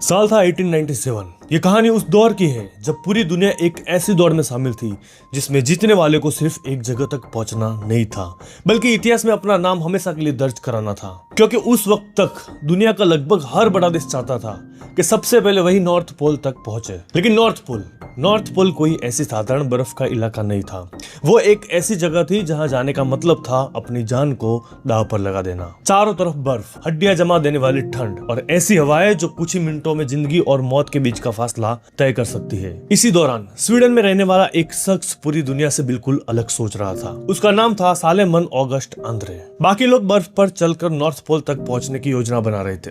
साल था 1897। ये कहानी उस दौर की है जब पूरी दुनिया एक ऐसी दौड़ में शामिल थी जिसमें जीतने वाले को सिर्फ एक जगह तक पहुंचना नहीं था, बल्कि इतिहास में अपना नाम हमेशा के लिए दर्ज कराना था। क्योंकि उस वक्त तक दुनिया का लगभग हर बड़ा देश चाहता था कि सबसे पहले वही नॉर्थ पोल तक पहुंचे। लेकिन नॉर्थ पोल कोई ऐसी साधारण बर्फ का इलाका नहीं था। वो एक ऐसी जगह थी जहां जाने का मतलब था अपनी जान को दांव पर लगा देना। चारों तरफ बर्फ, हड्डियां जमा देने वाली ठंड और ऐसी हवाएं जो कुछ ही मिनटों में जिंदगी और मौत के बीच का फासला तय कर सकती है। इसी दौरान स्वीडन में रहने वाला एक शख्स पूरी दुनिया से बिल्कुल अलग सोच रहा था। उसका नाम था सालेमन ऑगस्ट आंद्रे। बाकी लोग बर्फ पर चलकर नॉर्थ पोल तक पहुंचने की योजना बना रहे थे,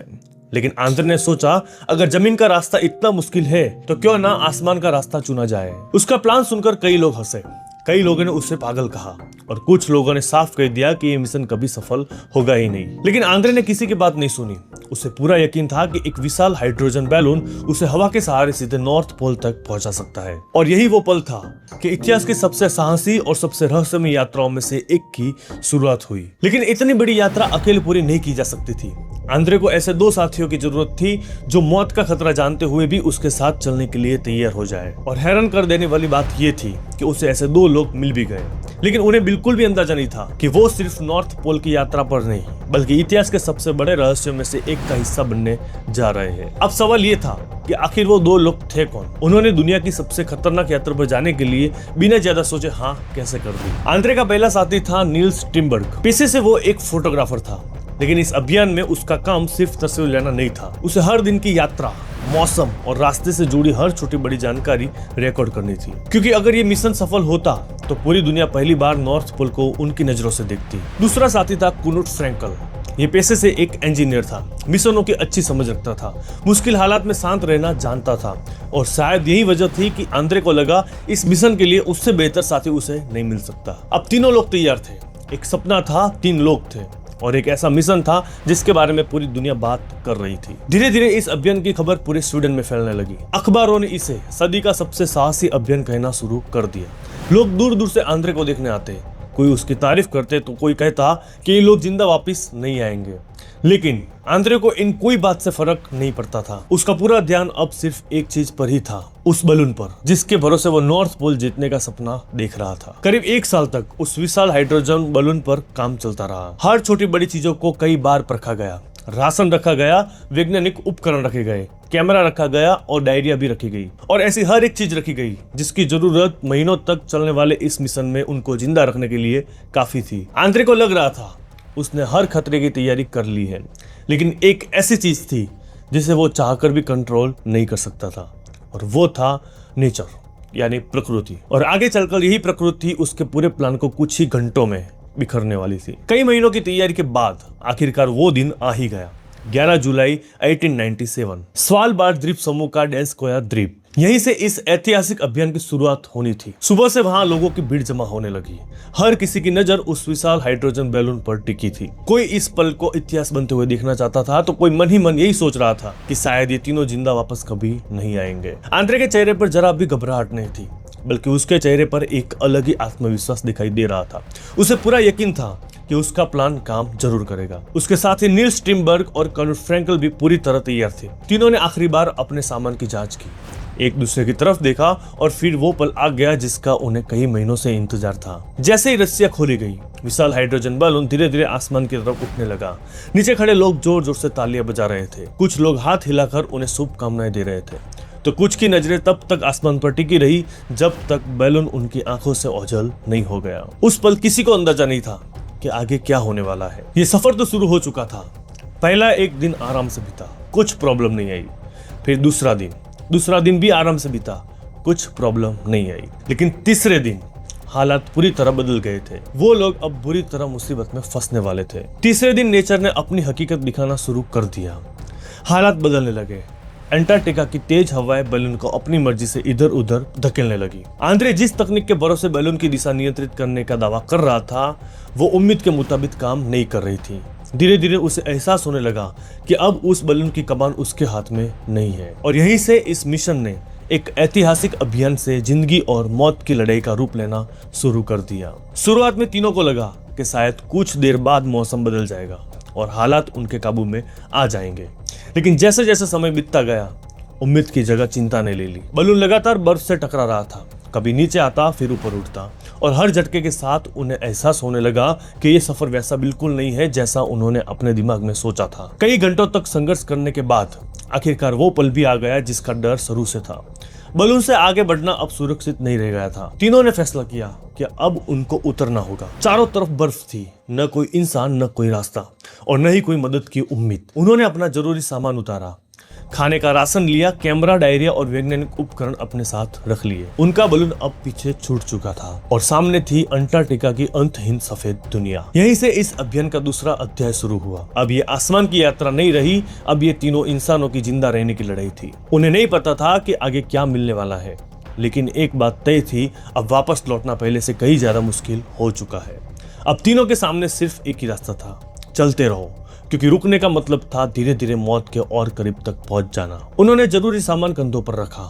लेकिन आंद्रे ने सोचा अगर जमीन का रास्ता इतना मुश्किल है तो क्यों ना आसमान का रास्ता चुना जाए। उसका प्लान सुनकर कई लोग हंसे, कई लोगों ने उसे पागल कहा और कुछ लोगों ने साफ कह दिया कि ये मिशन कभी सफल होगा ही नहीं। लेकिन आंद्रे ने किसी की बात नहीं सुनी। उसे पूरा यकीन था कि एक विशाल हाइड्रोजन बैलून उसे हवा के सहारे सीधे नॉर्थ पोल तक पहुंचा सकता है। और यही वो पल था कि इतिहास की सबसे साहसी और सबसे रहस्यमय यात्राओं में से एक की शुरुआत हुई। लेकिन इतनी बड़ी यात्रा अकेले पूरी नहीं की जा सकती थी। आंद्रे को ऐसे दो साथियों की जरूरत थी जो मौत का खतरा जानते हुए भी उसके साथ चलने के लिए तैयार हो जाए। और हैरान कर देने वाली बात यह थी कि उसे ऐसे दो लोग मिल भी गए, लेकिन उन्हें बिल्कुल भी अंदाजा नहीं था कि वो सिर्फ नॉर्थ पोल की यात्रा पर नहीं बल्कि इतिहास के सबसे बड़े रहस्यों में से एक का हिस्सा बनने जा रहे हैं। अब सवाल ये था कि आखिर वो दो लोग थे कौन। उन्होंने दुनिया की सबसे खतरनाक यात्रा पर जाने के लिए बिना ज्यादा सोचे हाँ कैसे कर दी। आंद्रे का पहला साथी था नील्स टिम्बर्ग। पेशे से वो एक फोटोग्राफर था, लेकिन इस अभियान में उसका काम सिर्फ तस्वीर लेना नहीं था। उसे हर दिन की यात्रा, मौसम और रास्ते से जुड़ी हर छोटी बड़ी जानकारी रिकॉर्ड करनी थी, क्योंकि अगर ये मिशन सफल होता तो पूरी दुनिया पहली बार नॉर्थ पोल को उनकी नजरों से देखती। दूसरा साथी था कुनुट फ्रैंकल। ये पेशे से एक इंजीनियर था, मिशनों की अच्छी समझ रखता था, मुश्किल हालात में शांत रहना जानता था और शायद यही वजह थी कि आंद्रे को लगा इस मिशन के लिए उससे बेहतर साथी उसे नहीं मिल सकता। अब तीनों लोग तैयार थे। एक सपना था, 3 लोग थे और एक ऐसा मिशन था जिसके बारे में पूरी दुनिया बात कर रही थी। धीरे धीरे इस अभियान की खबर पूरे स्वीडन में फैलने लगी। अखबारों ने इसे सदी का सबसे साहसी अभियान कहना शुरू कर दिया। लोग दूर दूर से आंद्रे को देखने आते, कोई उसकी तारीफ करते तो कोई कहता कि ये लोग जिंदा वापस नहीं आएंगे। लेकिन आंद्रे को इन कोई बात से फर्क नहीं पड़ता था। उसका पूरा ध्यान अब सिर्फ एक चीज पर ही था, उस बलून पर जिसके भरोसे वो नॉर्थ पोल जीतने का सपना देख रहा था। करीब 1 साल तक उस विशाल हाइड्रोजन बलून पर काम चलता रहा। हर छोटी बड़ी चीजों को कई बार परखा गया, राशन रखा गया, वैज्ञानिक उपकरण रखे गए, कैमरा रखा गया और डायरिया भी रखी गई। और ऐसी हर एक चीज रखी गई जिसकी जरूरत महीनों तक चलने वाले इस मिशन में उनको जिंदा रखने के लिए काफी थी। आंद्रे को लग रहा था उसने हर खतरे की तैयारी कर ली है, लेकिन एक ऐसी चीज थी जिसे वो चाहकर भी कंट्रोल नहीं कर सकता था, और वो था नेचर यानी प्रकृति। और आगे चलकर यही प्रकृति उसके पूरे प्लान को कुछ ही घंटों में बिखरने वाली थी। कई महीनों की तैयारी के बाद आखिरकार वो दिन आ ही गया। 11 जुलाई 1897 स्वालबार्ड द्वीप समूह का डेंस्कोया द्वीप। यहीं से इस ऐतिहासिक अभियान की शुरुआत होनी थी। सुबह से वहां लोगों की भीड़ जमा होने लगी। हर किसी की नजर उस विशाल हाइड्रोजन बैलून पर टिकी थी। कोई इस पल को इतिहास बनते हुए देखना चाहता था तो कोई मन ही मन यही सोच रहा था कि शायद ये तीनों जिंदा वापस कभी नहीं आएंगे। आंद्रे के चेहरे पर जरा भी घबराहट नहीं थी, बल्कि उसके चेहरे पर एक अलग ही आत्मविश्वास दिखाई दे रहा था। उसे पूरा यकीन था कि उसका प्लान काम जरूर करेगा। उसके साथ ही नील्स टिम्बर्ग और कुनुट फ्रैंकल भी पूरी तरह तैयार थे। तीनों ने आखिरी बार अपने सामान की जांच की, एक दूसरे की तरफ देखा और फिर वो पल आ गया जिसका उन्हें कई महीनों से इंतजार था। जैसे ही रस्सियां खोली गई, विशाल हाइड्रोजन बैलून धीरे धीरे आसमान की तरफ उठने लगा। नीचे खड़े लोग जोर जोर से तालियां बजा रहे थे। कुछ लोग हाथ हिलाकर उन्हें शुभकामनाएं दे रहे थे, तो कुछ की नजरें तब तक आसमान पर टिकी रही जब तक बैलून उनकी आंखों से ओझल नहीं हो गया। उस पल किसी को अंदाजा नहीं था कि आगे क्या होने वाला है। ये सफर तो शुरू हो चुका था। पहला एक दिन आराम से बीता, कुछ प्रॉब्लम नहीं आई। फिर दूसरा दिन भी आराम से बीता, कुछ प्रॉब्लम नहीं आई। लेकिन तीसरे दिन हालात पूरी तरह बदल गए थे। वो लोग अब बुरी तरह मुसीबत में फंसने वाले थे। तीसरे दिन नेचर ने अपनी हकीकत दिखाना शुरू कर दिया। हालात बदलने लगे। अंटार्कटिका की तेज हवाएं बैलून को अपनी मर्जी से इधर उधर धकेलने लगी। आंद्रे जिस तकनीक के भरोसे बैलून की दिशा नियंत्रित करने का दावा कर रहा था, वो उम्मीद के मुताबिक काम नहीं कर रही थी। धीरे धीरे उसे एहसास होने लगा कि अब उस बैलून की कमान उसके हाथ में नहीं है। और यहीं से इस मिशन ने एक ऐतिहासिक अभियान से जिंदगी और मौत की लड़ाई का रूप लेना शुरू कर दिया। शुरुआत में तीनों को लगा कि शायद कुछ देर बाद मौसम बदल जाएगा और हालात उनके काबू में आ जाएंगे। लेकिन जैसे जैसे समय बीतता गया, उम्मीद की जगह चिंता ने ले ली। बलून लगातार बर्फ से टकरा रहा था, कभी नीचे आता फिर ऊपर उठता, और हर झटके के साथ उन्हें एहसास होने लगा कि ये सफर वैसा बिल्कुल नहीं है जैसा उन्होंने अपने दिमाग में सोचा था। कई घंटों तक संघर्ष करने के बाद आखिरकार वो पल भी आ गया जिसका डर शुरू से था। बलून से आगे बढ़ना अब सुरक्षित नहीं रह गया था। तीनों ने फैसला किया कि अब उनको उतरना होगा। चारों तरफ बर्फ थी, न कोई इंसान, न कोई रास्ता, और न ही कोई मदद की उम्मीद। उन्होंने अपना जरूरी सामान उतारा, खाने का राशन लिया, कैमरा, डायरिया और वैज्ञानिक उपकरण अपने साथ रख लिए। उनका बलून अब पीछे छूट चुका था और सामने थी अंटार्कटिका की अंतहीन सफेद दुनिया। यहीं से इस अभियान का दूसरा अध्याय शुरू हुआ। अब ये आसमान की यात्रा नहीं रही, अब ये तीनों इंसानों की जिंदा रहने की लड़ाई थी। उन्हें नहीं पता था कि आगे क्या मिलने वाला है, लेकिन एक बात तय थी, अब वापस लौटना पहले से कई ज्यादा मुश्किल हो चुका है। अब तीनों के सामने सिर्फ एक ही रास्ता था, चलते रहो, क्योंकि रुकने का मतलब था धीरे धीरे मौत के और करीब तक पहुंच जाना। उन्होंने जरूरी सामान कंधों पर रखा,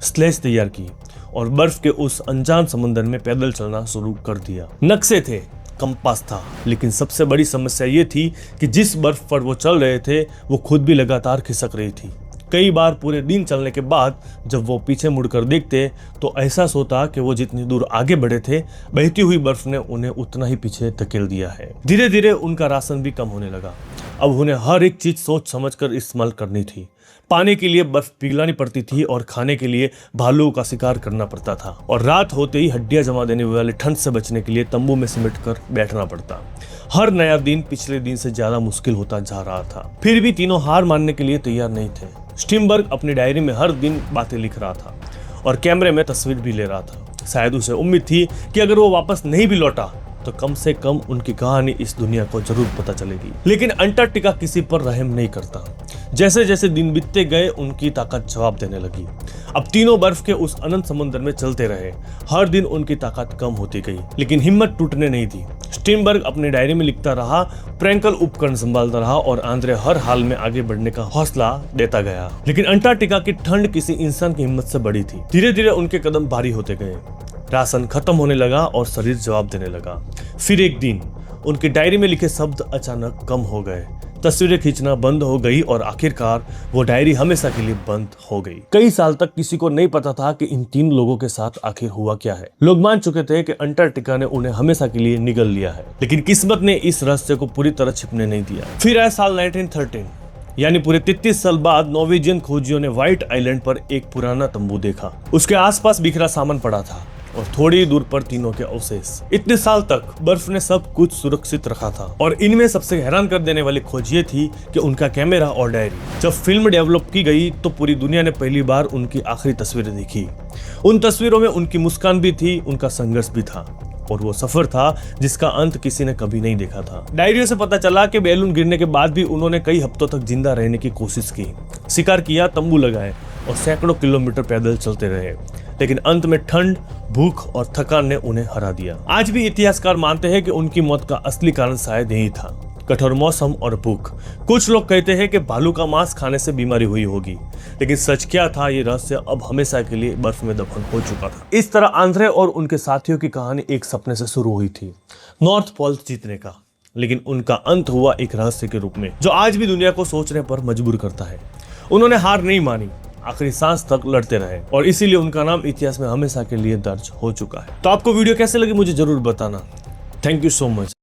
स्लेज तैयार की और बर्फ के उस अनजान समंदर में पैदल चलना शुरू कर दिया। नक्शे थे, कंपास था, लेकिन सबसे बड़ी समस्या ये थी कि जिस बर्फ पर वो चल रहे थे वो खुद भी लगातार खिसक रही थी। कई बार पूरे दिन चलने के बाद जब वो पीछे मुड़कर देखते तो एहसास होता कि वो जितनी दूर आगे बढ़े थे, बहती हुई बर्फ ने उन्हें उतना ही पीछे धकेल दिया है। धीरे धीरे उनका राशन भी कम होने लगा। अब उन्हें हर एक चीज सोच समझकर इस्तेमाल करनी थी। पानी के लिए बर्फ पिघलानी पड़ती थी और खाने के लिए भालुओं का शिकार करना पड़ता था, और रात होते ही हड्डियां जमा देने वाले ठंड से बचने के लिए तंबू में सिमट कर बैठना पड़ता। हर नया दिन पिछले दिन से ज्यादा मुश्किल होता जा रहा था। फिर भी तीनों हार मानने के लिए तैयार नहीं थे। स्टीमबर्ग अपनी डायरी में हर दिन बातें लिख रहा था और कैमरे में तस्वीर भी ले रहा था। शायद उसे उम्मीद थी कि अगर वो वापस नहीं भी लौटा तो कम से कम उनकी कहानी इस दुनिया को जरूर पता चलेगी। लेकिन अंटार्कटिका किसी पर रहम नहीं करता। जैसे जैसे दिन बीतते गए उनकी ताकत जवाब देने लगी। अब तीनों बर्फ के उस अनंत समुद्र में चलते रहे। हर दिन उनकी ताकत कम होती गई, लेकिन हिम्मत टूटने नहीं दी। स्टीमबर्ग अपनी डायरी में लिखता रहा, फ्रैंकल उपकरण संभालता रहा और आंद्रे हर हाल में आगे बढ़ने का हौसला देता गया। लेकिन अंटार्कटिका की ठंड किसी इंसान की हिम्मत से बड़ी थी। धीरे धीरे उनके कदम भारी होते गए, राशन खत्म होने लगा और शरीर जवाब देने लगा। फिर एक दिन उनकी डायरी में लिखे शब्द अचानक कम हो गए, तस्वीरें खींचना बंद हो गई और आखिरकार वो डायरी हमेशा के लिए बंद हो गई। कई साल तक किसी को नहीं पता था कि इन तीन लोगों के साथ आखिर हुआ क्या है। लोग मान चुके थे कि अंटार्कटिका ने उन्हें हमेशा के लिए निगल लिया है, लेकिन किस्मत ने इस रहस्य को पूरी तरह छिपने नहीं दिया। फिर आया साल 1913, यानी पूरे 33 साल बाद नॉर्वेजियन खोजियों ने व्हाइट आइलैंड पर एक पुराना तंबू देखा। उसके आसपास बिखरा सामान पड़ा था और थोड़ी दूर पर तीनों के अवशेष। इतने साल तक बर्फ ने सब कुछ सुरक्षित रखा था, और इनमें सबसे हैरान कर देने वाली खोज ये थी कि उनका कैमरा और डायरी। जब फिल्म डेवलप की गई तो पूरी दुनिया ने पहली बार उनकी आखिरी तस्वीरें देखी। उन तस्वीरों में उनकी मुस्कान भी थी, उनका संघर्ष भी था, और वो सफर था जिसका अंत किसी ने कभी नहीं देखा था। डायरियों से पता चला कि बैलून गिरने के बाद भी उन्होंने कई हफ्तों तक जिंदा रहने की कोशिश की, शिकार किया, तंबू लगाए और सैकड़ों किलोमीटर पैदल चलते रहे, लेकिन अंत में ठंड, भूख और थकान ने उन्हें हरा दिया। आज भी इतिहासकार मानते हैं कि उनकी मौत का असली कारण शायद यही था, कठोर मौसम और भूख। कुछ लोग कहते हैं कि भालू का मांस खाने से बीमारी हुई होगी, लेकिन सच क्या था ये रहस्य अब हमेशा के लिए बर्फ में दफन हो चुका था। इस तरह आंद्रे और उनके साथियों की कहानी एक सपने से शुरू हुई थी, नॉर्थ पोल जीतने का, लेकिन उनका अंत हुआ एक रहस्य के रूप में जो आज भी दुनिया को सोचने पर मजबूर करता है। उन्होंने हार नहीं मानी, आखिरी सांस तक लड़ते रहे, और इसीलिए उनका नाम इतिहास में हमेशा के लिए दर्ज हो चुका है। तो आपको वीडियो कैसे लगी मुझे जरूर बताना। Thank you so much.